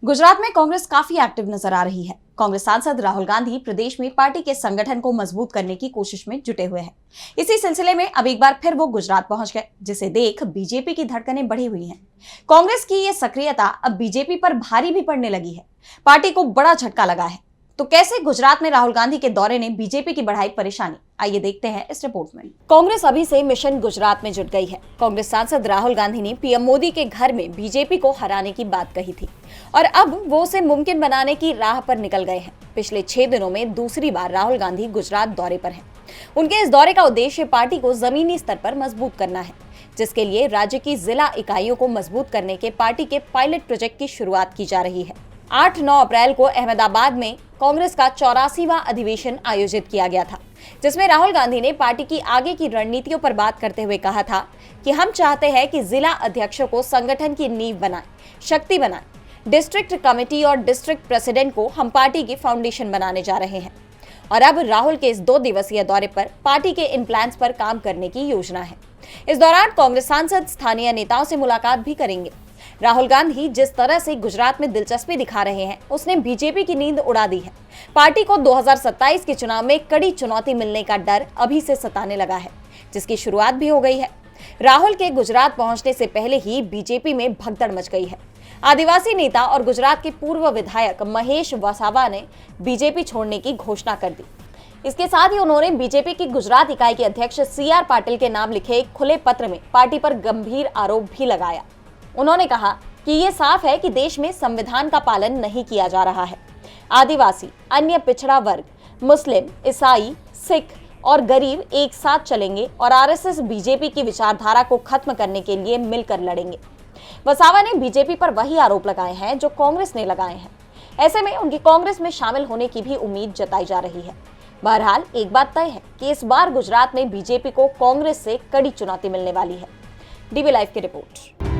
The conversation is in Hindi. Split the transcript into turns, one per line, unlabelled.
गुजरात में कांग्रेस काफी एक्टिव नजर आ रही है। कांग्रेस सांसद राहुल गांधी प्रदेश में पार्टी के संगठन को मजबूत करने की कोशिश में जुटे हुए हैं। इसी सिलसिले में अब एक बार फिर वो गुजरात पहुंच गए, जिसे देख बीजेपी की धड़कनें बढ़ी हुई हैं। कांग्रेस की ये सक्रियता अब बीजेपी पर भारी भी पड़ने लगी है। पार्टी को बड़ा झटका लगा है। तो कैसे गुजरात में राहुल गांधी के दौरे ने बीजेपी की बढ़ाई परेशानी, आइए देखते हैं इस रिपोर्ट में। कांग्रेस अभी से मिशन गुजरात में जुट गई है। कांग्रेस सांसद राहुल गांधी ने पीएम मोदी के घर में बीजेपी को हराने की बात कही थी और अब वो उसे मुमकिन बनाने की राह पर निकल गए हैं। पिछले 6 दिनों में दूसरी बार राहुल गांधी गुजरात दौरे पर हैं। उनके इस दौरे का उद्देश्य पार्टी को जमीनी स्तर पर मजबूत करना है, जिसके लिए राज्य की जिला इकाइयों को मजबूत करने के पार्टी के पायलट प्रोजेक्ट की शुरुआत की जा रही है। 8-9 अप्रैल को अहमदाबाद में कांग्रेस का 84वां अधिवेशन आयोजित किया गया था, जिसमें राहुल गांधी ने पार्टी की आगे की रणनीतियों पर बात करते हुए कहा था कि हम चाहते हैं कि जिला अध्यक्षों को संगठन की नींव बनाएं, शक्ति बनाएं। डिस्ट्रिक्ट कमेटी और डिस्ट्रिक्ट प्रेसिडेंट को हम पार्टी की फाउंडेशन बनाने जा रहे हैं और अब राहुल के इस 2 दिवसीय दौरे पर पार्टी के इन प्लान्स पर काम करने की योजना है। इस दौरान कांग्रेस सांसद स्थानीय नेताओं से मुलाकात भी करेंगे। राहुल गांधी जिस तरह से गुजरात में दिलचस्पी दिखा रहे हैं, उसने बीजेपी की नींद उड़ा दी है। पार्टी को 2027 के चुनाव में कड़ी चुनौती मिलने का डर अभी से सताने लगा है, जिसकी शुरुआत भी हो गई है। राहुल के गुजरात पहुंचने से पहले ही बीजेपी में भगदड़ मच गई है। आदिवासी नेता और गुजरात के पूर्व विधायक महेश वसावा ने बीजेपी छोड़ने की घोषणा कर दी। इसके साथ ही उन्होंने बीजेपी की गुजरात इकाई के अध्यक्ष CR पाटिल के नाम लिखे एक खुले पत्र में पार्टी पर गंभीर आरोप भी लगाया। उन्होंने कहा कि ये साफ है कि देश में संविधान का पालन नहीं किया जा रहा है। आदिवासी, अन्य पिछड़ा वर्ग, मुस्लिम, ईसाई, सिख और गरीब एक साथ चलेंगे और आरएसएस बीजेपी की विचारधारा को खत्म करने के लिए मिलकर लड़ेंगे। वसावा ने बीजेपी पर वही आरोप लगाए हैं जो कांग्रेस ने लगाए हैं। ऐसे में उनकी कांग्रेस में शामिल होने की भी उम्मीद जताई जा रही है। बहरहाल एक बात तय है कि इस बार गुजरात में बीजेपी को कांग्रेस से कड़ी चुनौती मिलने वाली है। डीबी लाइव की रिपोर्ट।